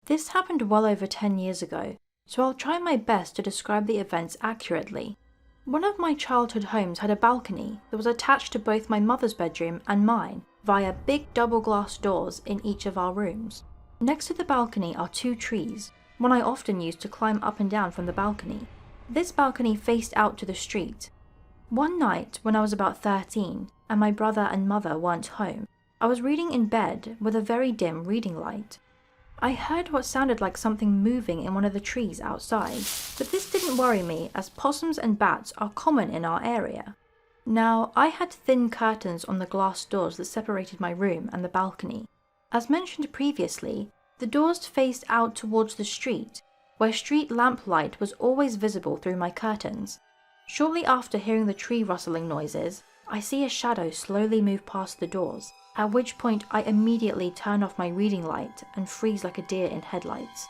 This happened well over 10 years ago, so I'll try my best to describe the events accurately. One of my childhood homes had a balcony that was attached to both my mother's bedroom and mine via big double glass doors in each of our rooms. Next to the balcony are 2 trees, one I often used to climb up and down from the balcony. This balcony faced out to the street. One night when I was about 13 and my brother and mother weren't home, I was reading in bed with a very dim reading light. I heard what sounded like something moving in one of the trees outside, but this didn't worry me as possums and bats are common in our area. Now, I had thin curtains on the glass doors that separated my room and the balcony. As mentioned previously, the doors faced out towards the street, where street lamplight was always visible through my curtains. Shortly after hearing the tree rustling noises, I see a shadow slowly move past the doors, at which point I immediately turn off my reading light and freeze like a deer in headlights.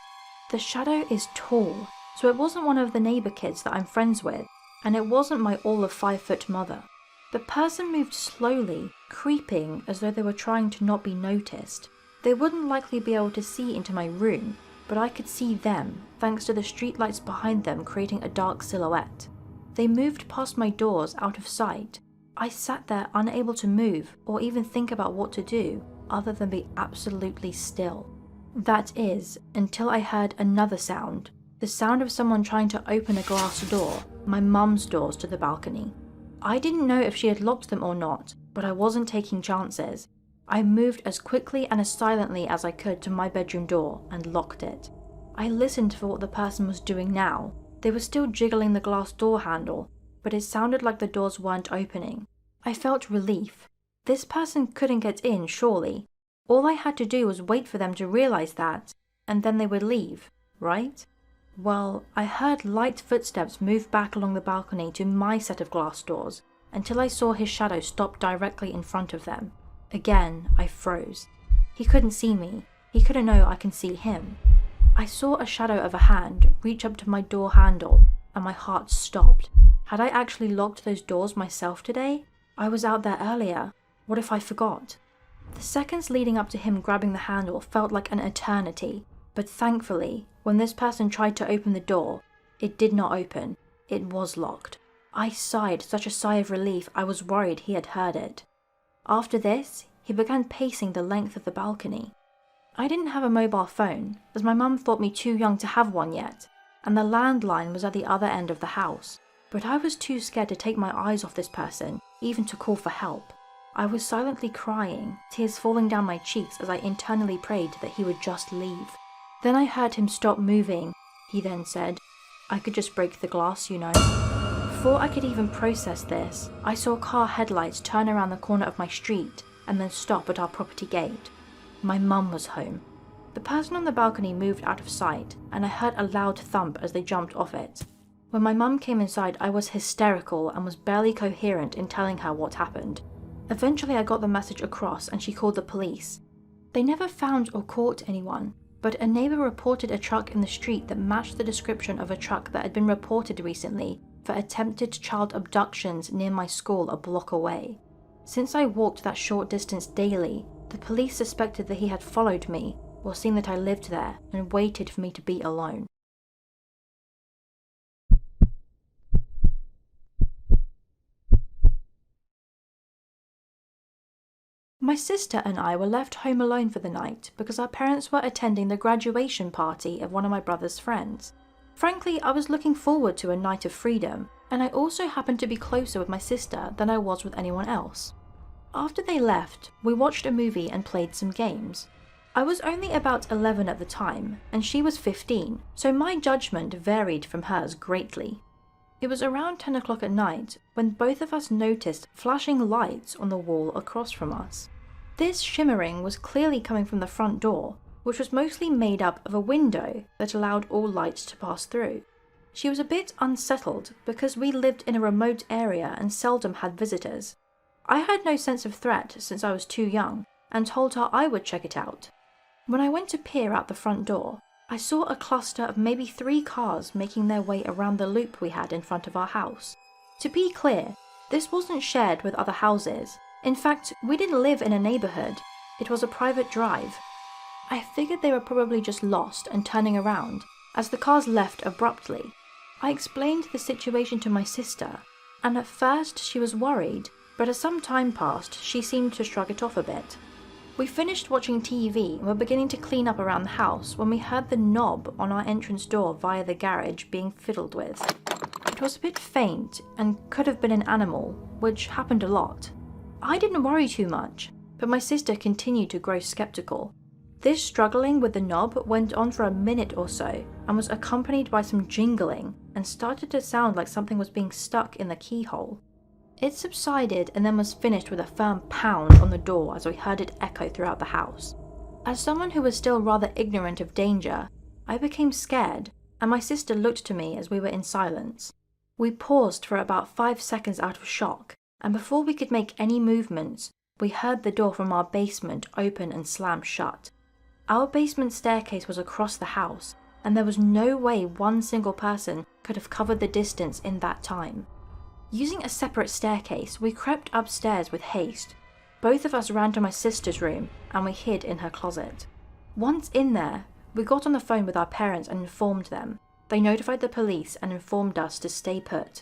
The shadow is tall, so it wasn't one of the neighbour kids that I'm friends with, and it wasn't my all of 5-foot mother. The person moved slowly, creeping as though they were trying to not be noticed. They wouldn't likely be able to see into my room, but I could see them, thanks to the streetlights behind them creating a dark silhouette. They moved past my doors out of sight. I sat there unable to move or even think about what to do other than be absolutely still. That is, until I heard another sound, the sound of someone trying to open a glass door, my mum's doors to the balcony. I didn't know if she had locked them or not, but I wasn't taking chances. I moved as quickly and as silently as I could to my bedroom door and locked it. I listened for what the person was doing now. They were still jiggling the glass door handle, but it sounded like the doors weren't opening. I felt relief. This person couldn't get in, surely. All I had to do was wait for them to realize that, and then they would leave, right? Well, I heard light footsteps move back along the balcony to my set of glass doors, until I saw his shadow stop directly in front of them. Again, I froze. He couldn't see me. He couldn't know I can see him. I saw a shadow of a hand reach up to my door handle, and my heart stopped. Had I actually locked those doors myself today? I was out there earlier. What if I forgot? The seconds leading up to him grabbing the handle felt like an eternity, but thankfully, when this person tried to open the door, it did not open. It was locked. I sighed such a sigh of relief I was worried he had heard it. After this, he began pacing the length of the balcony. I didn't have a mobile phone, as my mum thought me too young to have one yet, and the landline was at the other end of the house. But I was too scared to take my eyes off this person, even to call for help. I was silently crying, tears falling down my cheeks as I internally prayed that he would just leave. Then I heard him stop moving. He then said, "I could just break the glass, you know." Before I could even process this, I saw car headlights turn around the corner of my street and then stop at our property gate. My mum was home. The person on the balcony moved out of sight, and I heard a loud thump as they jumped off it. When my mum came inside, I was hysterical and was barely coherent in telling her what happened. Eventually I got the message across and she called the police. They never found or caught anyone, but a neighbour reported a truck in the street that matched the description of a truck that had been reported recently for attempted child abductions near my school a block away. Since I walked that short distance daily, the police suspected that he had followed me or seen that I lived there and waited for me to be alone. My sister and I were left home alone for the night because our parents were attending the graduation party of one of my brother's friends. Frankly, I was looking forward to a night of freedom, and I also happened to be closer with my sister than I was with anyone else. After they left, we watched a movie and played some games. I was only about 11 at the time, and she was 15, so my judgment varied from hers greatly. It was around 10 o'clock at night when both of us noticed flashing lights on the wall across from us. This shimmering was clearly coming from the front door, which was mostly made up of a window that allowed all lights to pass through. She was a bit unsettled because we lived in a remote area and seldom had visitors. I had no sense of threat since I was too young, and told her I would check it out. When I went to peer out the front door, I saw a cluster of maybe 3 cars making their way around the loop we had in front of our house. To be clear, this wasn't shared with other houses. In fact, we didn't live in a neighbourhood. It was a private drive. I figured they were probably just lost and turning around, as the cars left abruptly. I explained the situation to my sister, and at first she was worried, but as some time passed, she seemed to shrug it off a bit. We finished watching TV and were beginning to clean up around the house when we heard the knob on our entrance door via the garage being fiddled with. It was a bit faint and could have been an animal, which happened a lot. I didn't worry too much, but my sister continued to grow skeptical. This struggling with the knob went on for a minute or so and was accompanied by some jingling and started to sound like something was being stuck in the keyhole. It subsided and then was finished with a firm pound on the door as we heard it echo throughout the house. As someone who was still rather ignorant of danger, I became scared, and my sister looked to me as we were in silence. We paused for about 5 seconds out of shock, and before we could make any movements, we heard the door from our basement open and slam shut. Our basement staircase was across the house, and there was no way one single person could have covered the distance in that time. Using a separate staircase, we crept upstairs with haste. Both of us ran to my sister's room, and we hid in her closet. Once in there, we got on the phone with our parents and informed them. They notified the police and informed us to stay put.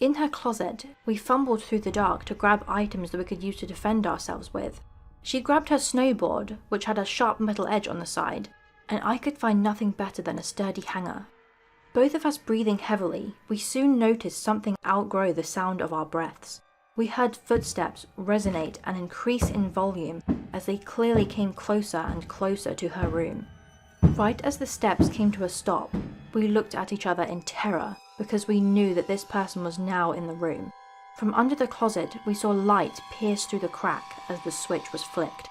In her closet, we fumbled through the dark to grab items that we could use to defend ourselves with. She grabbed her snowboard, which had a sharp metal edge on the side, and I could find nothing better than a sturdy hanger. Both of us breathing heavily, we soon noticed something outgrow the sound of our breaths. We heard footsteps resonate and increase in volume as they clearly came closer and closer to her room. Right as the steps came to a stop, we looked at each other in terror because we knew that this person was now in the room. From under the closet, we saw light pierce through the crack as the switch was flicked.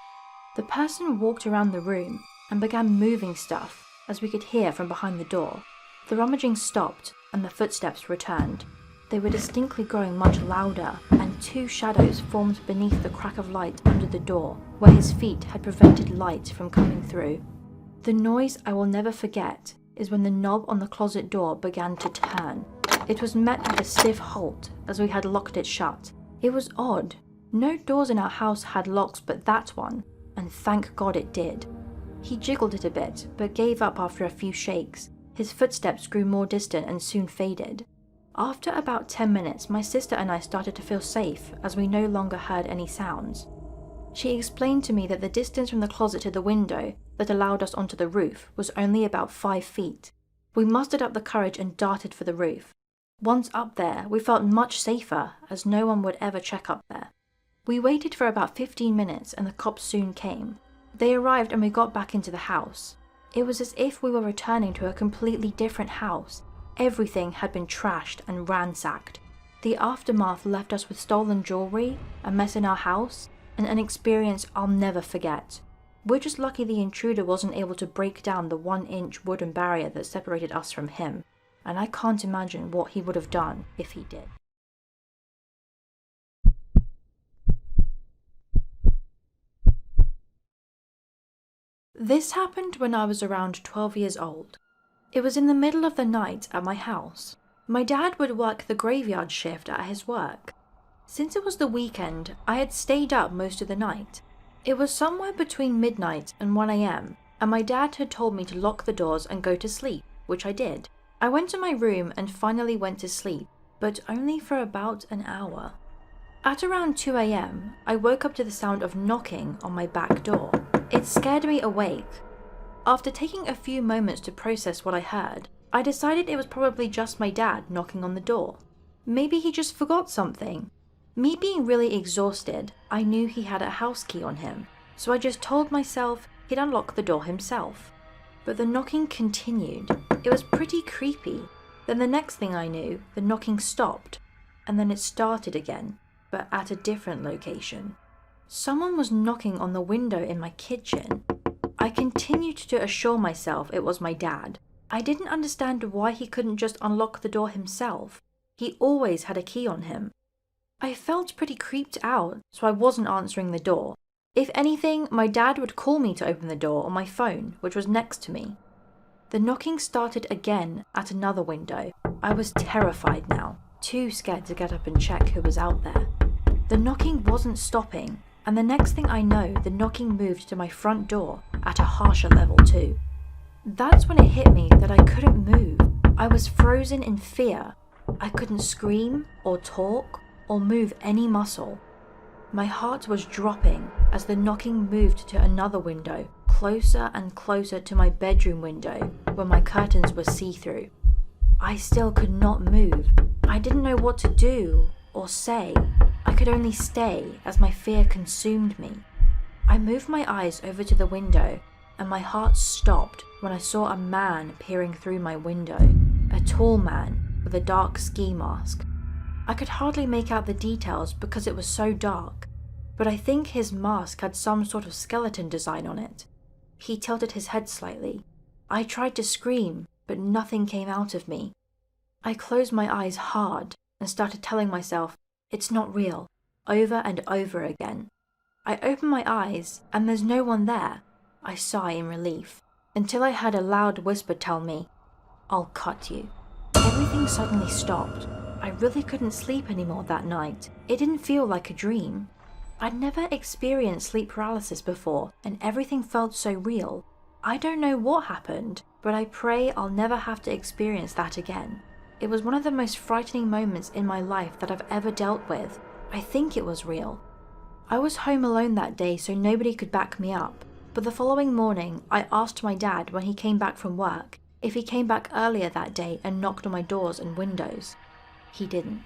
The person walked around the room and began moving stuff, as we could hear from behind the door. The rummaging stopped and the footsteps returned. They were distinctly growing much louder, and 2 shadows formed beneath the crack of light under the door, where his feet had prevented light from coming through. The noise I will never forget is when the knob on the closet door began to turn. It was met with a stiff halt, as we had locked it shut. It was odd. No doors in our house had locks but that one, and thank God it did. He jiggled it a bit, but gave up after a few shakes. His footsteps grew more distant and soon faded. After about 10 minutes, my sister and I started to feel safe, as we no longer heard any sounds. She explained to me that the distance from the closet to the window that allowed us onto the roof was only about 5 feet. We mustered up the courage and darted for the roof. Once up there, we felt much safer, as no one would ever check up there. We waited for about 15 minutes and the cops soon came. They arrived and we got back into the house. It was as if we were returning to a completely different house. Everything had been trashed and ransacked. The aftermath left us with stolen jewelry, a mess in our house, and an experience I'll never forget. We're just lucky the intruder wasn't able to break down the 1-inch wooden barrier that separated us from him, and I can't imagine what he would have done if he did. This happened when I was around 12 years old. It was in the middle of the night at my house. My dad would work the graveyard shift at his work. Since it was the weekend, I had stayed up most of the night. It was somewhere between midnight and 1 a.m, and my dad had told me to lock the doors and go to sleep, which I did. I went to my room and finally went to sleep, but only for about an hour. At around 2 a.m, I woke up to the sound of knocking on my back door. It scared me awake. After taking a few moments to process what I heard, I decided it was probably just my dad knocking on the door. Maybe he just forgot something. Me being really exhausted, I knew he had a house key on him, so I just told myself he'd unlock the door himself. But the knocking continued. It was pretty creepy. Then the next thing I knew, the knocking stopped, and then it started again, but at a different location. Someone was knocking on the window in my kitchen. I continued to assure myself it was my dad. I didn't understand why he couldn't just unlock the door himself. He always had a key on him. I felt pretty creeped out, so I wasn't answering the door. If anything, my dad would call me to open the door on my phone, which was next to me. The knocking started again at another window. I was terrified now, too scared to get up and check who was out there. The knocking wasn't stopping, and the next thing I know, the knocking moved to my front door at a harsher level too. That's when it hit me that I couldn't move. I was frozen in fear. I couldn't scream or talk or move any muscle. My heart was dropping as the knocking moved to another window, closer and closer to my bedroom window where my curtains were see-through. I still could not move. I didn't know what to do or say. I could only stay as my fear consumed me. I moved my eyes over to the window and my heart stopped when I saw a man peering through my window, a tall man with a dark ski mask. I could hardly make out the details because it was so dark, but I think his mask had some sort of skeleton design on it. He tilted his head slightly. I tried to scream, but nothing came out of me. I closed my eyes hard and started telling myself, "It's not real," over and over again. I open my eyes and there's no one there. I sigh in relief, until I heard a loud whisper tell me, "I'll cut you." Everything suddenly stopped. I really couldn't sleep anymore that night. It didn't feel like a dream. I'd never experienced sleep paralysis before, and everything felt so real. I don't know what happened, but I pray I'll never have to experience that again. It was one of the most frightening moments in my life that I've ever dealt with. I think it was real. I was home alone that day, so nobody could back me up. But the following morning, I asked my dad when he came back from work if he came back earlier that day and knocked on my doors and windows. He didn't.